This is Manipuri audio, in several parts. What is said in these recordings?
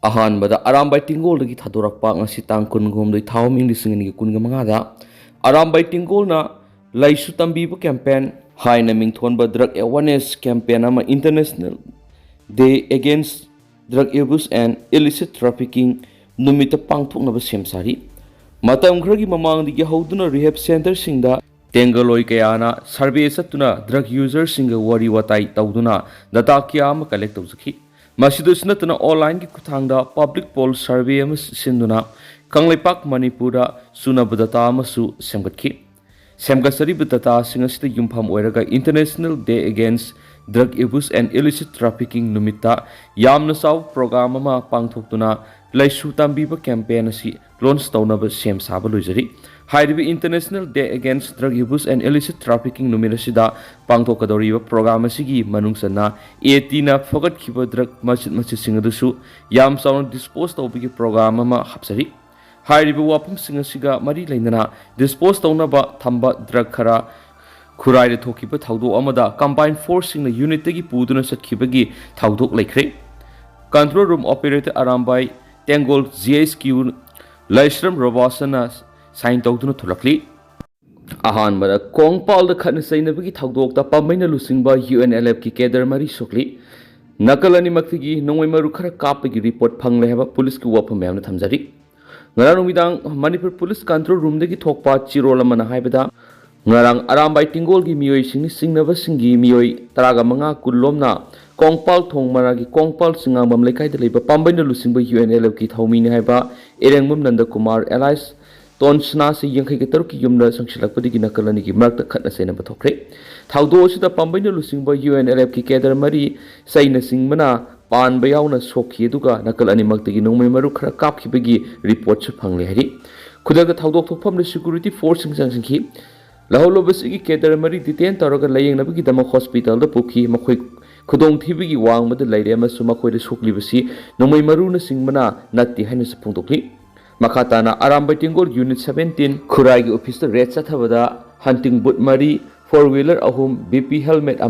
ꯑꯍꯥꯟꯕꯗ ꯑꯔꯥꯝꯕꯥꯏ ꯇꯤꯡꯒꯣꯜꯗꯒꯤ ꯊꯥꯗꯣꯔꯛꯄ ꯉꯁꯤ ꯇꯥꯡ 23 ꯊꯥꯎꯝ ꯏꯪ 2025ꯗ ꯑꯔꯥꯝꯕꯥꯏ ꯇꯤꯡꯒꯣꯜꯅ ꯂꯩꯁꯨ ꯇꯝꯕꯤꯕ ꯀꯦꯝꯄꯦꯟ ꯍꯥꯏꯅ ꯃꯤꯡꯊꯣꯟꯕ ꯗ꯭ꯔꯒ ꯑꯦꯋꯥꯔꯅꯦꯁ ꯀꯦꯝꯄꯦꯟ ꯑꯃ ꯏꯟꯇꯔꯅꯦꯁꯅꯦꯜ ꯗꯦ ꯑꯦꯒꯦꯟꯁ ꯗ꯭ꯔꯒ ꯑꯦꯕ꯭ꯌꯨꯁ ꯑꯦꯟड ꯏꯂꯤꯁꯤꯠ ꯇ꯭ꯔꯥꯐꯤꯀꯤꯡ ꯅꯨꯃꯤꯠꯇ ꯄꯥꯡꯊꯣꯛꯅꯕ ꯁꯦꯝ ꯁꯥꯔꯤ꯫ ꯃꯇꯝ ꯈꯔꯒꯤ ꯃꯃꯥꯡꯗꯒꯤ ꯍꯧꯗꯨꯅ ꯔꯤꯍꯦꯕ ꯁꯦꯟꯇꯔꯁꯤꯡꯗ ꯇꯦꯡꯒꯂꯣꯏ ꯀꯌꯥꯅ ꯁꯔꯚꯦ ꯆꯠꯇꯨꯅ ꯗ꯭ꯔꯒ ꯌꯨꯖꯔꯁꯤꯡꯒ ꯋꯥꯔꯤ ꯋꯥꯇꯥꯏ ꯇꯧꯗꯨꯅ ꯗꯇꯥ ꯀꯌꯥ ꯑꯃ ꯀꯂꯦꯛ ꯇꯧꯖꯈꯤ꯫ ꯃꯁꯤꯗꯁꯨ ꯅꯠꯇꯅ ꯑꯣꯟꯂꯥꯏꯟꯒꯤ ꯈꯨꯠꯊꯥꯡꯗ ꯄꯕ꯭ꯂꯤꯛ ꯄꯣꯜ ꯁꯔꯚꯦ ꯑꯃ ꯁꯤꯟꯗꯨꯅ ꯀꯪꯂꯩꯄꯥꯛ ꯃꯅꯤꯄꯨꯔꯗ ꯆꯨꯅꯕ ꯗꯇꯥ ꯑꯃꯁꯨ ꯁꯦꯝꯒꯠꯈꯤ꯫ ꯁꯦꯝꯒꯠꯆꯔꯤꯕ ꯗꯇꯥꯁꯤꯡ ꯑꯁꯤꯗ ꯌꯨꯝꯐꯝ ꯑꯣꯏꯔꯒ ꯏꯟꯇꯔꯅꯦꯁꯅꯦꯜ ꯗꯦ ꯑꯦꯒꯦꯟꯁ ꯗ꯭ꯔꯒ ꯑꯦꯕ꯭ꯌꯨꯁ ꯑꯦꯟड ꯏꯂꯤꯁꯤꯠ ꯇ꯭ꯔꯥꯐꯤꯀꯤꯡ ꯅꯨꯃꯤꯠꯇ ꯌꯥꯝꯅ ꯆꯥꯎꯕ ꯄ꯭ꯔꯣꯒ꯭ꯔꯥꯝ ꯑꯃ ꯄꯥꯡꯊꯣꯛꯇꯨꯅ ꯂꯩꯁꯨ ꯇꯝꯕꯤꯕ ꯀꯦꯝꯄꯦꯟ ꯑꯁꯤ ꯂꯣꯟꯆ ꯇꯧꯅꯕ ꯁꯦꯝ ꯁꯥꯕ ꯂꯣꯏꯖꯔꯤ꯫ ꯍꯥꯏꯔꯤꯕ ꯏꯟꯇꯔꯅꯦꯁꯅꯦꯜ ꯗꯦ ꯑꯦꯒꯦꯟꯁ ꯗ꯭ꯔꯒ ꯑꯦꯕ꯭ꯌꯨꯁ ꯑꯦꯟड ꯏꯂꯤꯁꯤꯠ ꯇ꯭ꯔꯥꯐꯤꯀꯤꯡ ꯅꯨꯃꯤꯠ ꯑꯁꯤꯗ ꯄꯥꯡꯊꯣꯛꯀꯗꯧꯔꯤꯕ ꯄ꯭ꯔꯣꯒ꯭ꯔꯥꯝ ꯑꯁꯤꯒꯤ ꯃꯅꯨꯡꯆꯟꯅ ꯑꯦꯇꯤꯅ ꯐꯒꯠꯈꯤꯕ ꯗ꯭ꯔꯒ ꯃꯆꯤꯠꯁꯤꯡ ꯑꯗꯨꯁꯨ ꯌꯥꯝ ꯆꯥꯎꯅ ꯗꯤꯁꯄꯣꯖ ꯇꯧꯕꯒꯤ ꯄ꯭ꯔꯣꯒ꯭ꯔꯥꯝ ꯑꯃ ꯍꯥꯞꯆꯔꯤ꯫ ꯍꯥꯏꯔꯤꯕ ꯋꯥꯐꯝꯁꯤꯡ ꯑꯁꯤꯒ ꯃꯔꯤ ꯂꯩꯅꯅ ꯗꯤꯁꯄꯣꯖ ꯇꯧꯅꯕ ꯊꯝꯕ ꯗ꯭ꯔꯒ ꯈꯔ ꯈꯨꯔꯥꯏꯗ ꯊꯣꯛꯈꯤꯕ ꯊꯧꯗꯣꯛ ꯑꯃꯗ ꯀꯝꯕꯥꯏꯟ ꯐꯣꯔꯁꯁꯤꯡꯅ ꯌꯨꯅꯤꯠꯇꯒꯤ ꯄꯨꯗꯨꯅ ꯆꯠꯈꯤꯕꯒꯤ ꯊꯧꯗꯣꯛ ꯂꯩꯈ꯭ꯔꯦ꯫ Control room operator Arambai Tenggol GSQ ꯂꯩꯁ꯭ꯔꯝ ꯔꯣꯕꯥꯁꯅ ꯁꯥꯏꯟ ꯇꯧꯗꯨꯅ ꯊꯣꯛꯂꯛꯂꯤ꯫ ꯑꯍꯥꯟꯕꯗ ꯀꯣꯡꯄꯥꯜꯗ ꯈꯠꯅ ꯆꯩꯅꯕꯒꯤ ꯊꯧꯗꯣꯛꯇ ꯄꯥꯝꯕꯩꯅ ꯂꯨꯆꯤꯡꯕ UNLFꯀꯤ ꯀꯦꯗꯔ 3 ꯁꯣꯛꯂꯤ꯫ ꯅꯥꯀꯜ ꯑꯅꯤꯃꯛꯇꯒꯤ ꯅꯣꯡꯃꯩ ꯃꯔꯨ ꯈꯔ ꯀꯥꯞꯄꯒꯤ ꯔꯤꯄꯣꯔꯠ ꯐꯪꯂꯦ ꯍꯥꯏꯕ ꯄꯨꯂꯤꯁꯀꯤ ꯋꯥꯐꯝ ꯃꯌꯥꯝꯅ ꯊꯝꯖꯔꯤ꯫ ꯉꯔꯥꯡ ꯅꯨꯃꯤꯗꯥꯡ ꯃꯅꯤꯄꯨꯔ ꯄꯨꯂꯤꯁ ꯀꯟꯇ꯭ꯔꯣꯜ ꯔꯨꯝꯗꯒꯤ ꯊꯣꯛꯄ ꯆꯤꯔꯣꯜ ꯑꯃꯅ ꯍꯥꯏꯕꯗ ꯉꯔꯥꯡ ꯑꯔꯥꯝꯕꯥꯏ ꯇꯤꯡꯒꯣꯜꯒꯤ ꯃꯤꯑꯣꯏꯁꯤꯡꯅ ꯆꯤꯡꯅꯕꯁꯤꯡꯒꯤ ꯃꯤꯑꯣꯏ 15 ꯀꯨꯟꯂꯣꯝꯅ ꯀꯣꯡꯄꯥꯜ ꯊꯣꯡ ꯃꯔꯥꯒꯤ ꯀꯣꯡꯄꯥꯜ ꯆꯤꯉꯥꯡꯕꯝ ꯂꯩꯀꯥꯏꯗ ꯂꯩꯕ ꯄꯥꯝꯕꯩꯅ ꯂꯨꯆꯤꯡꯕ UNLFꯀꯤ ꯊꯧꯃꯤꯅꯤ ꯍꯥꯏꯕ ꯏꯔꯦꯡꯕꯝ ꯅꯟꯗꯀꯨꯃꯥꯔ ꯑꯦꯂꯥꯏꯁ ꯇꯣꯟꯁꯅꯥꯁꯤ 53ꯀꯤ ꯌꯨꯝꯗ ꯆꯪꯁꯤꯜꯂꯛꯄꯗꯒꯤ ꯅꯥꯀꯜ ꯑꯅꯤꯒꯤ ꯃꯔꯛꯇ ꯈꯠꯅ ꯆꯩꯅꯕ ꯊꯣꯛꯈ꯭ꯔꯦ꯫ ꯊꯧꯗꯣꯛ ꯑꯁꯤꯗ ꯄꯥꯝꯕꯩꯅ ꯂꯨꯆꯤꯡꯕ UNLFꯀꯤ ꯀꯦꯗꯔ 3 ꯆꯩꯅ ꯆꯤꯡꯕꯅ ꯄꯥꯟꯕ ꯌꯥꯎꯅ ꯁꯣꯛꯈꯤ ꯑꯗꯨꯒ ꯅꯥꯀꯜ ꯑꯅꯤꯃꯛꯇꯒꯤ ꯅꯣꯡꯃꯩ ꯃꯔꯨ ꯈꯔ ꯀꯥꯞꯈꯤꯕꯒꯤ ꯔꯤꯄꯣꯔꯠꯁꯨ ꯐꯪꯂꯦ ꯍꯥꯏꯔꯤ꯫ ꯈꯨꯗꯛꯇ ꯊꯧꯗꯣꯛ ꯊꯣꯛꯐꯝꯗ ꯁꯦꯀ꯭ꯌꯨꯔꯤꯇꯤ ꯐꯣꯔꯁꯁꯤꯡ ꯆꯪꯁꯤꯟꯈꯤ꯫ ꯂꯧꯍꯧꯂꯕꯁꯤꯒꯤ ꯀꯦꯗꯔ 3 ꯗꯤꯇꯦꯟ ꯇꯧꯔꯒ ꯂꯥꯌꯦꯡꯅꯕꯒꯤꯗꯃꯛ ꯍꯣꯁꯄꯤꯇꯥꯜꯗ ꯄꯨꯈꯤ꯫ ꯃꯈꯣꯏ ꯈꯨꯗꯣꯡꯊꯤꯕꯒꯤ ꯋꯥꯡꯃꯗ ꯂꯩꯔꯦ ꯑꯃꯁꯨꯡ ꯃꯈꯣꯏꯗ ꯁꯣꯛꯂꯤꯕꯁꯤ ꯅꯣꯡꯃꯩ ꯃꯔꯨꯅ ꯆꯤꯡꯕꯅ ꯅꯠꯇꯦ ꯍꯥꯏꯅꯁꯨ ꯐꯣꯡꯗꯣꯛꯂꯤ꯫ ꯃꯈꯥ ꯇꯥꯅ ꯑꯔꯥꯝꯕꯥꯏ ꯇꯤꯡꯒꯣꯜ ꯌꯨꯅꯤꯠ 17 ꯈꯨꯔꯥꯏꯒꯤ ꯑꯣꯐꯤꯁꯇ ꯔꯦꯗ ꯆꯠꯊꯕꯗ hunting boot 3, 4-wheeler 3, BP helmet 1,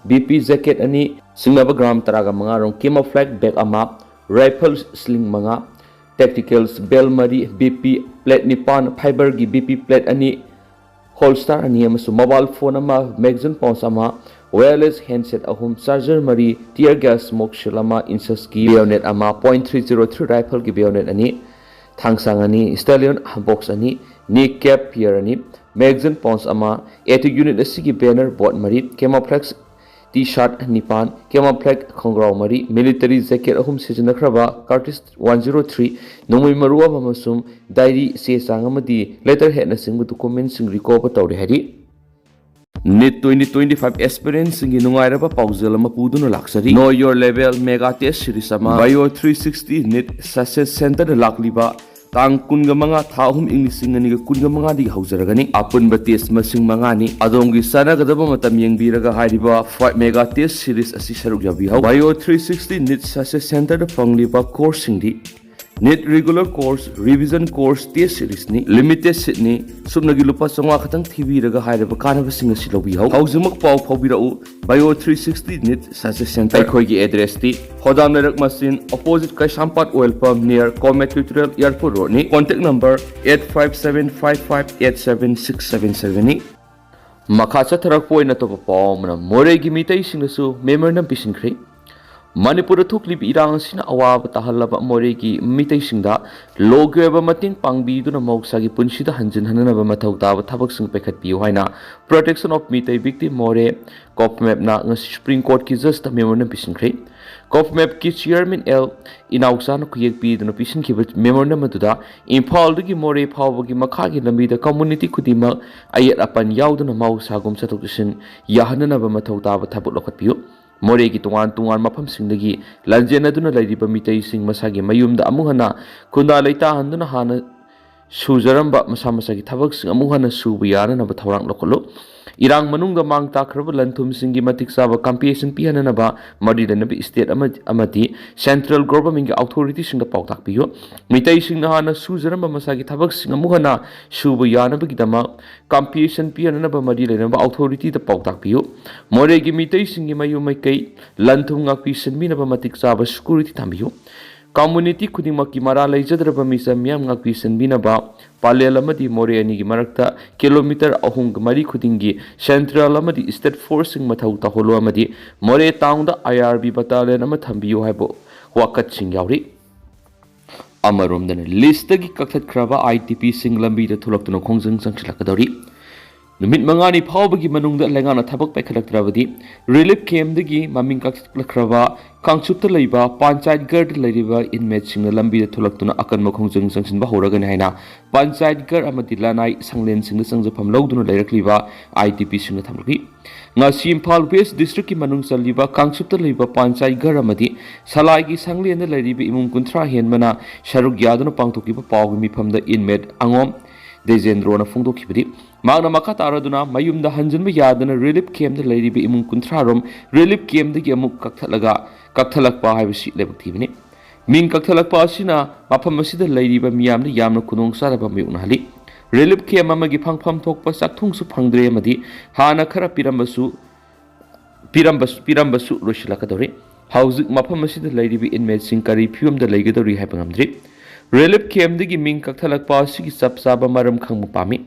BP jacket 2, ꯆꯤꯡꯅꯕ ꯒ꯭ꯔꯥꯝ 15 ꯔꯣꯝ camouflage bag 1, rifle sling 5, tacticals belt 3, BP plate 9, ꯐꯥꯏꯕꯔꯒꯤ BP ꯄ꯭ꯂꯦꯠ 2, ꯍꯣꯜꯁꯇꯥꯔ 2 ꯑꯃꯁꯨꯡ mobile phone 1, magazine pouch 1, wireless handset 3, charger 3, tear gas smoke shell 1, ꯏꯟꯁꯁꯀꯤ ꯕꯦꯌꯣꯅꯦꯠ 1, .303 ꯔꯥꯏꯐꯜꯒꯤ ꯕꯦꯌꯣꯅꯦꯠ 2, ꯊꯥꯡꯁꯥꯡ 2, ꯁ꯭ꯇꯦꯂꯤꯌꯟ box 2, ꯅꯤ ꯀꯦꯞ ꯄꯤꯌꯔ 2, ꯃꯦꯒꯖꯤꯟ ꯄꯥꯎꯆ 1, ꯑꯦꯇꯨ ꯌꯨꯅꯤꯠ ꯑꯁꯤꯒꯤ ꯕꯦꯅꯔ ꯕꯣꯠ 3, ꯀꯦꯃꯣꯐ꯭ꯂꯦꯛꯁ ꯇꯤ-ꯁꯥꯔꯠ 9, ꯀꯦꯃꯣꯐ꯭ꯂꯦꯛ ꯈꯣꯡꯒ꯭ꯔꯥꯎ 3, ꯃꯤꯂꯤꯇꯔꯤ ꯖꯦꯀꯦꯠ 3 ꯁꯤꯖꯤꯟꯅꯈ꯭ꯔꯕ ꯀꯥꯔꯇꯤꯁ 103, ꯅꯣꯡꯃꯩ ꯃꯔꯨ ꯑꯃꯁꯨꯡ ꯗꯥꯏꯔꯤ ꯆꯦ ꯆꯥꯡ ꯑꯃꯗꯤ ꯂꯦꯇꯔ ꯍꯦꯠꯅꯆꯤꯡꯕ ꯗꯣꯀꯨꯃꯦꯟꯠꯁꯤꯡ ꯔꯤꯀꯣꯚꯔ ꯇꯧꯔꯦ ꯍꯥꯏꯔꯤ꯫ NEET 2025 ꯑꯦꯁꯄꯤꯔꯦꯟꯠꯁꯤꯡꯒꯤ ꯅꯨꯡꯉꯥꯏꯔꯕ ꯄꯥꯎꯖꯦꯜ ꯑꯃ ꯄꯨꯗꯨꯅ ꯂꯥꯛꯆꯔꯤ꯫ Know your level mega test series ꯑꯃ ꯕꯥꯏꯑꯣ 360 NEET ꯁꯛꯁꯦꯁ ꯁꯦꯟꯇꯔꯗ ꯂꯥꯛꯂꯤꯕ ꯇꯥꯡ 15 ꯊꯥ 3 ꯏꯪ 2025ꯗꯒꯤ ꯍꯧꯖꯔꯒꯅꯤ꯫ ꯑꯄꯨꯟꯕ ꯇꯦꯁ ꯃꯁꯤꯡ 5ꯅꯤ꯫ ꯑꯗꯣꯝꯒꯤ ꯆꯥꯅꯒꯗꯕ ꯃꯇꯝ ꯌꯦꯡꯕꯤꯔꯒ ꯍꯥꯏꯔꯤꯕ 5 ꯃꯦꯒꯥ ꯇꯦꯁ ꯁꯤꯔꯤꯁ ꯑꯁꯤ ꯁꯔꯨꯛ ꯌꯥꯕꯤꯍꯧ꯫ ꯕꯥꯏꯑꯣ 360 NEET ꯁꯛꯁꯦꯁ ꯁꯦꯟꯇꯔꯗ ꯐꯪꯂꯤꯕ ꯀꯣꯔꯁꯁꯤꯡꯗꯤ NEET regular course, revision course test ꯁꯤꯔꯤꯁꯅꯤ, ꯂꯤꯃꯤꯇꯦꯗ ꯁꯤꯠꯅꯤ, ꯁꯨꯞꯅꯒꯤ ꯂꯨꯄꯥ 500 ꯈꯛꯇꯪ ꯊꯤꯕꯤꯔꯒ ꯍꯥꯏꯔꯤꯕ ꯀꯥꯟꯅꯕꯁꯤꯡ ꯑꯁꯤ ꯂꯧꯕꯤꯍꯧ꯫ ꯍꯧꯖꯤꯛꯃꯛ ꯄꯥꯎ ꯐꯥꯎꯕꯤꯔꯛꯎ꯫ Bio 360 NEET success centre. ꯑꯩꯈꯣꯏꯒꯤ ꯑꯦꯗ꯭ꯔꯦꯁꯇꯤ ꯍꯣꯗꯥꯝ ꯂꯩꯔꯛ ꯃꯆꯤꯟ opposite Keishampat oil pump near Comet tutorial airport ꯔꯣꯗꯅꯤ꯫ ꯀꯣꯟꯇꯦꯛ ꯅꯝꯕꯔ 8575587677ꯅꯤ꯫ ꯃꯈꯥ ꯆꯠꯊꯔꯛꯄ ꯑꯣꯏꯅ ꯑꯇꯣꯞꯄ ꯄꯥꯎ ꯑꯃꯅ ꯃꯣꯔꯦꯒꯤ ꯃꯤꯇꯩꯁꯤꯡꯅꯁꯨ ꯃꯦꯃꯣꯔꯦꯟꯗꯝ ꯄꯤꯁꯤꯟꯈ꯭ꯔꯦ꯫ ꯃꯅꯤꯄꯨꯔꯗ ꯊꯣꯛꯂꯤꯕ ꯏꯔꯥꯡ ꯑꯁꯤꯅ ꯑꯋꯥꯕ ꯇꯥꯍꯜꯂꯕ ꯃꯣꯔꯦꯒꯤ ꯃꯤꯇꯩꯁꯤꯡꯗ ꯂꯣꯒꯤ ꯑꯣꯏꯕ ꯃꯇꯦꯡ ꯄꯥꯡꯕꯤꯗꯨꯅ ꯃꯍꯧꯁꯥꯒꯤ ꯄꯨꯟꯁꯤꯗ ꯍꯟꯖꯤꯟꯍꯟꯅꯕ ꯃꯊꯧ ꯇꯥꯕ ꯊꯕꯛꯁꯤꯡ ꯄꯥꯏꯈꯠꯄꯤꯌꯨ ꯍꯥꯏꯅ ꯄ꯭ꯔꯣꯇꯦꯛꯁꯟ ꯑꯣꯐ ꯃꯤꯇꯩ ꯚꯤꯛꯇꯤꯝ ꯃꯣꯔꯦ ꯀꯣꯞꯃꯦꯞꯅ ꯉꯁꯤ supreme ꯀꯣꯔꯠꯀꯤ just memorandum ꯄꯤꯁꯤꯟꯈ꯭ꯔꯦ꯫ ꯀꯣꯞꯃꯦꯞꯀꯤ chairman L ꯏꯅꯥꯎꯆꯥꯅ ꯈꯨꯌꯦꯛ ꯄꯤꯗꯨꯅ ꯄꯤꯁꯤꯟꯈꯤꯕ ꯃꯦꯃꯣꯔꯦꯟꯗꯝ ꯑꯗꯨꯗ ꯏꯝꯐꯥꯜꯗꯒꯤ ꯃꯣꯔꯦ ꯐꯥꯎꯕꯒꯤ ꯃꯈꯥꯒꯤ ꯂꯝꯕꯤꯗ ꯀꯝꯃꯨꯅꯤꯇꯤ ꯈꯨꯗꯤꯡꯃꯛ ꯑꯌꯦꯠ ꯑꯄꯟ ꯌꯥꯎꯗꯅ ꯃꯍꯧꯁꯥꯒꯨꯝ ꯆꯠꯊꯣꯛ ꯆꯠꯁꯤꯟ ꯌꯥꯍꯟꯅꯅꯕ ꯃꯊꯧ ꯇꯥꯕ ꯊꯕꯛ ꯂꯧꯈꯠꯄꯤꯌꯨ꯫ ꯃꯣꯔꯦꯒꯤ ꯇꯣꯉꯥꯟ ꯇꯣꯉꯥꯟꯕ ꯃꯐꯝꯁꯤꯡꯗꯒꯤ ꯂꯥꯟꯖꯦꯟꯅꯗꯨꯅ ꯂꯩꯔꯤꯕ ꯃꯤꯇꯩꯁꯤꯡ ꯃꯁꯥꯒꯤ ꯃꯌꯨꯝꯗ ꯑꯃꯨꯛ ꯍꯟꯅ ꯈꯨꯟꯗꯥ ꯂꯩꯇꯥꯍꯟꯗꯨꯅ ꯍꯥꯟꯅ ꯁꯨꯖꯔꯝꯕ ꯃꯁꯥ ꯃꯁꯥꯒꯤ ꯊꯕꯛꯁꯤꯡ ꯑꯃꯨꯛ ꯍꯟꯅ ꯁꯨꯕ ꯌꯥꯅꯅꯕ ꯊꯧꯔꯥꯡ ꯂꯧꯈꯠꯂꯨ꯫ ꯏꯔꯥꯡ ꯃꯅꯨꯡꯗ ꯃꯥꯡ ꯇꯥꯛꯈ꯭ꯔꯕ ꯂꯟ ꯊꯨꯝꯁꯤꯡꯒꯤ ꯃꯇꯤꯛ ꯆꯥꯕ ꯀꯝꯄꯦꯟꯁꯦꯁꯟ ꯄꯤꯍꯟꯅꯅꯕ ꯃꯔꯤ ꯂꯩꯅꯕ ꯁ꯭ꯇꯦꯠ ꯑꯃꯗꯤ ꯁꯦꯟꯇ꯭ꯔꯦꯜ ꯒꯣꯚꯔꯟꯃꯦꯟꯠꯀꯤ ꯑꯣꯊꯣꯔꯤꯇꯤꯁꯤꯡꯗ ꯄꯥꯎꯇꯥꯛ ꯄꯤꯌꯨ꯫ ꯃꯤꯇꯩꯁꯤꯡꯅ ꯍꯥꯟꯅ ꯁꯨꯖꯔꯝꯕ ꯃꯁꯥꯒꯤ ꯊꯕꯛꯁꯤꯡ ꯑꯃꯨꯛ ꯍꯟꯅ ꯁꯨꯕ ꯌꯥꯅꯕꯒꯤꯗꯃꯛ ꯀꯝꯄꯦꯟꯁꯦꯁꯟ ꯄꯤꯍꯟꯅꯅꯕ ꯃꯔꯤ ꯂꯩꯅꯕ ꯑꯣꯊꯣꯔꯤꯇꯤꯗ ꯄꯥꯎꯇꯥꯛ ꯄꯤꯌꯨ꯫ ꯃꯣꯔꯦꯒꯤ ꯃꯤꯇꯩꯁꯤꯡꯒꯤ ꯃꯌꯨꯝ ꯃꯩꯀꯩ ꯂꯟ ꯊꯨꯝ ꯉꯥꯛꯄꯤ ꯁꯦꯟꯕꯤꯅꯕ ꯃꯇꯤꯛ ꯆꯥꯕ ꯁꯦꯀ꯭ꯌꯨꯔꯤꯇꯤ ꯊꯝꯕꯤꯌꯨ꯫ Community khudingmakki mara leijadraba misam miyam ngakpi senbinaba palel amadi Moreh anigi marakta kilometer 3 khudingi central amadi state forcing mathau taholo amadi Moreh town da IRB battalion ama thambiyo haibo wakat sing yauri amaromdana list dagi kakhat kraba ITP sing lambi da thulaktuna khongjang sangsilakadori numit mangani phawbagi manungda lengana thabak paikhalaktrabadi relief camp dagi maming kakhlakraba kangsupta leiba panchayat gard leiriba inmate singna lambi da thulaktuna akan makhongjang sangsinba horagani haina panchayat gard amadi lanai sanglen singna sangjafam lawduna leirakliba ITP singna thamlaki ngasi Imphal West district ki manung saliba kangsupta leiba panchayat gard amadi salai gi sanglen da leiriba imung kunthra henmana sharuk yaduna pangthokiba pawgi mifamda inmate angom Dejendrona Fungdokibadi Magna Makata Araduna Mayumda Hanjanba Yadana Relief Camp the Lady be Imun Kuntrarum Relief Camp the Yamuk Kaktalaga Kaktalakpa Havishi Lebativini Min Kaktalakpa Sina Mapamasi the Lady by Miam the Yamna Kunung Saraba Munali Relief Camp Mamagi Pang Pam Tokpa Satung Supangdre Madi Hana Kara Pirambasu Rushilakadori House Mapamasi the Lady be inmates Sinkari Pum the Legadori Hapangamdri Relief camp dagi ming kaktalakpa asigi sapsaba maram khangmu pami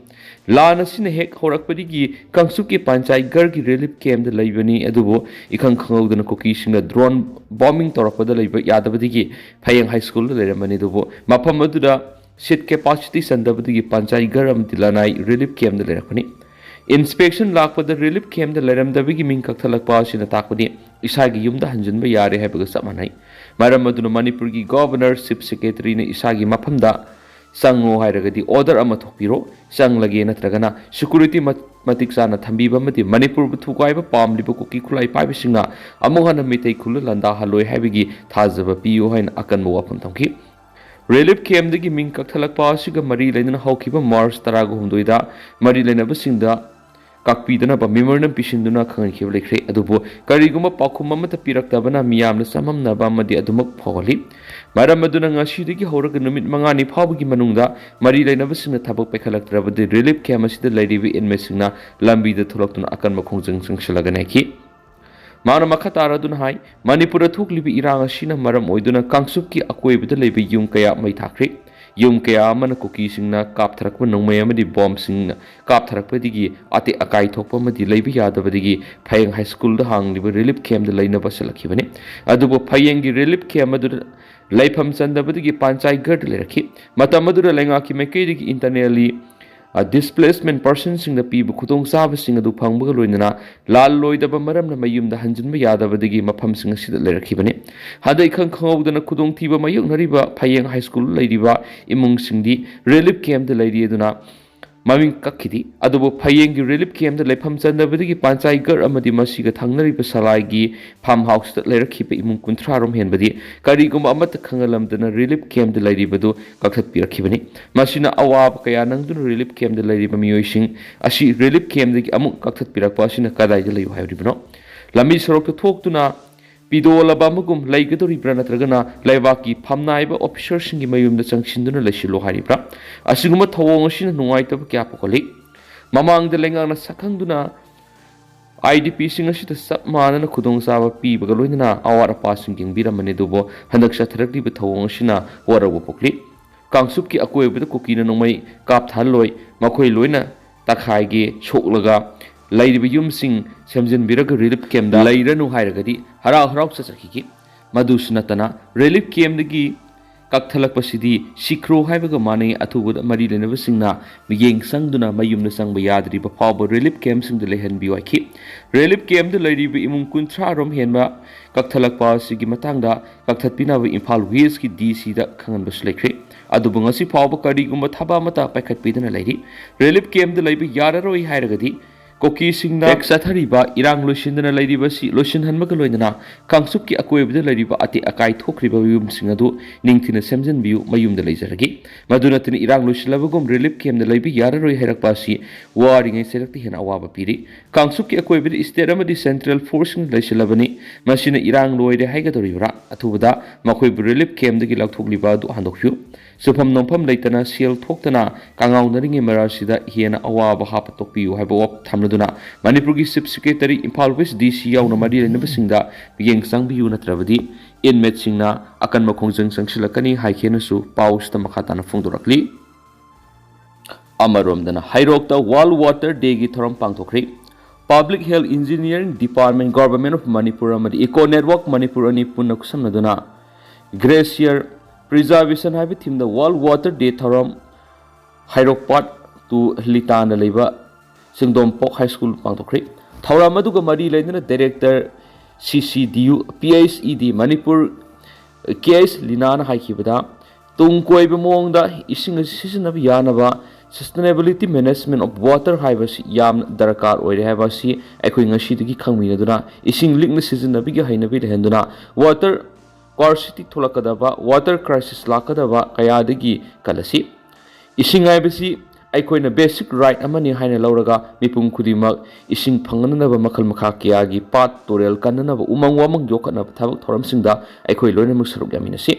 lana sina hek horakpadigi kangsuki panchayat gar gi relief camp da leibani adubo ikhang khangawdana koki singna drone bombing torakpada leiba yadabadigi phayang high school da leramani dubo mafam aduda seat capacity sandabadigi panchayat gar amti lanai relief camp da lerakani inspection lakpada relief camp da leramdabigi ming kaktalakpa asina takpadi isagi yumda hanjinba yare haibaga samanai Maram aduna Manipur gi Governor Chief Secretary ne isagi mafamda sango hairagadi order ama thokpiro sanglage natragana security matik sana thambiba mati Manipur bu thukwaiba pamliba koki khulai paiba singa amuhana mitei khulu landa haloi haibigi thajaba piyo hain akanba wafam thamki Relief camp dagi ming kaktalakpa asiga mari lainana haukiba March 19 da mari lainaba singda Kakpidana ba memorandum pisinduna khangikhib lekre adubo kariguma pakhum amata piraktabana miyamna samamnaba amadi adumak phawali maram aduna ngasidagi horaga numit mangani phawbagi manungda mari lainaba singna thabak paikhalaktrabadi relief camp asida lairibi inmesingna lambi da thulaktuna akan makhongjang sangshalaganaki Mana makhatara dun hai Manipura thuklibi irang asina maram oiduna kangsupki akoibida leibi yung kaya mai thakre Yung kaya amana koki singna kaptharakpa nongmay amadi bomb singna kaptharakpa digi ate akai thokpa amadi leibi yadabadigi Phayang High School da hangliba relief camp da lainaba salakibani adubo Phayang gi relief camp adu laifam chandabadigi panchayat gard lerakhi matam adu lengaki Maikei digi internally displacement persons sing the people kutong saba sing adu phangba loinana lal loidaba maramna mayumda hanjinba yadabadigi mafam sing asida lerakibani hadai khang khawdana kudong thiba mayuk nariba Phayang High School leiriba imung singdi relief camp da leiri aduna maming kakhidi adubo Phayang gi relief camp da leifam chandabadigi panchayat gar amadi masiga thangnariba salai gi farm house da lerakhiba imung kunthra rom henbadi karigum amata khangalamdana relief camp da leiribadu kakhat pirakhibani masina awab kaya nangdun relief camp da leiriba miyoising asi relief camp dagi amuk kakhat pirakpa asina kadai da leyu hayribano lami sorok thoktuna Pidola bamugum laigadori branatragana laivaki phamnaiba officer singi mayumda changchinduna leisilo haribra asiguma thawong asina nungaitaba kya pakoli mamang da lengana sakhangduna IDP sing asida sapmanana khudong saba pibaga loinana awara passing gingbiramani dubo handak satharakli ba thawong asina warawa pokli kangsupki akoibada kokina nongmai kap thaloi makhoi loina takhaige choklaga Lady Yumsing Samson Biraga relief camp da Lairanu Hairagadi Hara Harok Sasaki Madus Natana relief camp the gi Kaktalak Pasidi Shikro Haivaga Mani Atu Mari Lenavasingna Miyang Sangduna Mayum Sang Bayadri Papa relief camps in the Lehan Biwaki relief camp the lady be Imun Kuntra Rom Henba Kaktalak Pasigi Matanga Kaktatpina Imphal West ki DC da Kangan Baslekre Adubungasi Papa Kariguma Taba Mata Pakat Pidana lady relief camp the lady Yararoi Hairagadi Koki singna sathariba irang loisindana lairiba si loisin hanmaga loinana kangsupki akoibda lairiba ate akai thokriba yum singadu ningthina semjin biu mayumda leijaragi madunatini irang loisilabagum relief camp da laibi yararoi hairakpa si waringai serakti hena awaba piri kangsupki akoibda state amadi central forcing leisilabani masina irang loire haigadoribra athubada makhoi relief camp dagi laukthokliba du handokhu sufam nompham leitana sel thoktana kangaw naringe marasida hiena awaba hapa tokpiu haibo thamladuna Manipur gi Chief Secretary Imphal West DC yauna mari lenabasingda miyeng sangbiu natrabadi inmate-singna akanba khongjang changsilakani haikhenasu pausda makhatana phongdorakli amaromdana hairokta World Water Day gi thoram pangthokri Public Health Engineering Department Government of Manipur amadi Eco Network Manipur ani punna kusamnaduna Glacier Preservation haiba theme the World Water Day thoram hairokpat to litana leba Singdompok High School pangthokri thoram aduga mari lainana Director CCDU PHED Manipur KS Linana haikibada tungkoiba mongda ising sisinaba yanaba Sustainability Management of Water haibasi yam darkar oire haibasi akhoi ngasidagi khangminaduna ising likna sizinabigi hainabi lehenduna water scarcity tholakadaba water crisis lakadaba kayadagi kalasi ising haibasi aikoina basic right amani haina lauraga mipum khudimak ising phanganaba makhal makha kiyagi pat torel kananaba umang wamang yokana thabak thoramsingda aikoi loinamuk saruk yaminasi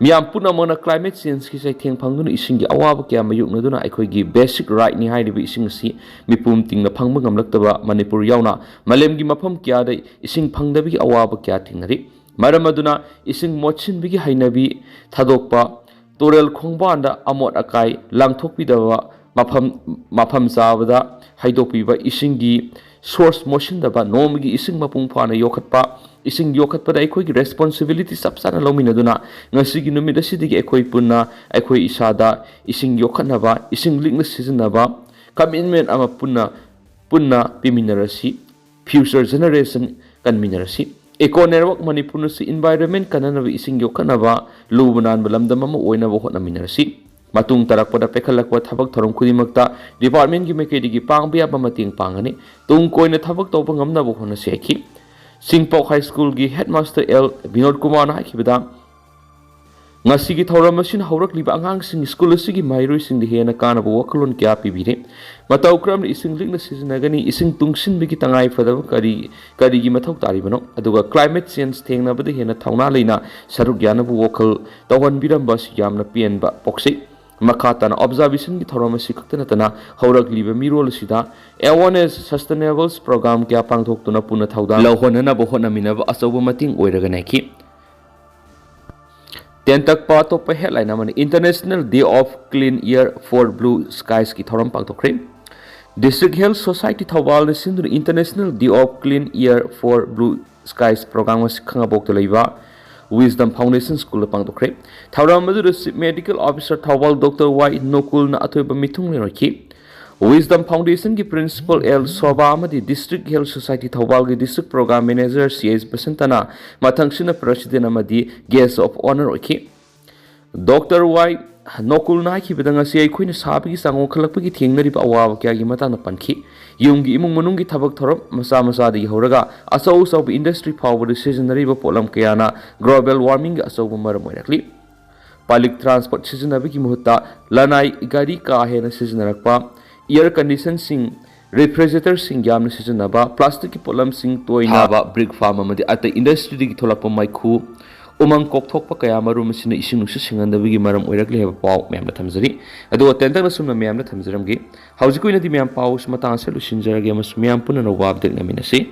miyam punamona climate change ki sai theng phangduna ising gi awaba kya mayuknaduna aikoi gi basic right ni hairibi ising si mipum tingna phangba ngamlaktaba manipur yauna malem gi mafam kya dai ising phangdabi gi awaba kya thingnari maramaduna ising mochin bigi hainabi thadokpa torel khongbanda amot akai langthokpidaba mafam sabada haidokpiba ising gi source motion daba nomgi ising mapung phana yokhatpa ising yokhatpada aikoi gi responsibility sabsana lominaduna ngasi gi numida sidigi aikoi punna aikoi isada ising yokhatnaba ising likna sizinaba commitment ama punna piminarasi future generation kanminarasi Eco Network Manipur si environment kananabi ising yokhatnaba lubanan balamdam ama oinaba hotnaminarasi matung tarakpada pekhalakwa thabak thorom khudimakta department gi Maikei gi Pambei aba mating pangani tung koina thabak tawba ngamnaba hona sekhi Singpok High School gi Headmaster L Binod Kumar na hakibada ngasi gi thoram asin haurakliba angang sing school asigi mairoi sing de hena kana bo wakalon kya pibire mataw kram ising likna sizinagani ising tungsin bigi tangai fadaba kari gi mathau taribano aduga climate change thengna bade hena thauna leina saruk yana bu wakal tawhan biramba si yamna pienba poksi makhatana observation gi thoram asi kaktana tana haurakliba mirol sida awareness sustainable program kya pangthoktuna puna thauda lawhonana bo hona minaba asoba mating oiraga naiki Tentak pato pa headline naman International Day of Clean Air for Blue Skies ki thoram pangtokre District Health Society Thawal sindur International Day of Clean Air for Blue Skies program was khangabok leiba Wisdom Foundation School pangtokre thoram madu Medical Officer Thawal Dr. Y Nokul na athoiba mithung leraki Wisdom Foundation ki Principal L Soba amadi District Health Society Thawal gi District Program Manager CS Basantana mathangsina President amadi Guest of Honor oki Dr. Y Nokul na ki bidanga si aikoina sabi gi sango khalakpagi thengnari ba awa kya gi matana panki yumgi imung manung gi thabak thorop masa di horaga asau industry power decisionary ba polam kayana global warming asau maram oirakli Public transport sizinabagi gi muhutta lanai gari ka hena sizinarakpa air condition sing refrigerator sing yamna sizinaba plastic ki polam sing toina ba brick farm amadi ata industry gi tholakpa maikhu umang kokthokpa kaya marum sina ising nusu singandabigi maram oirakli heba paw memna thamjari adu atentang sumna memna thamjaramgi haujikoina di mem paw matang se lusinjarage mas mem punna no wabdek naminasi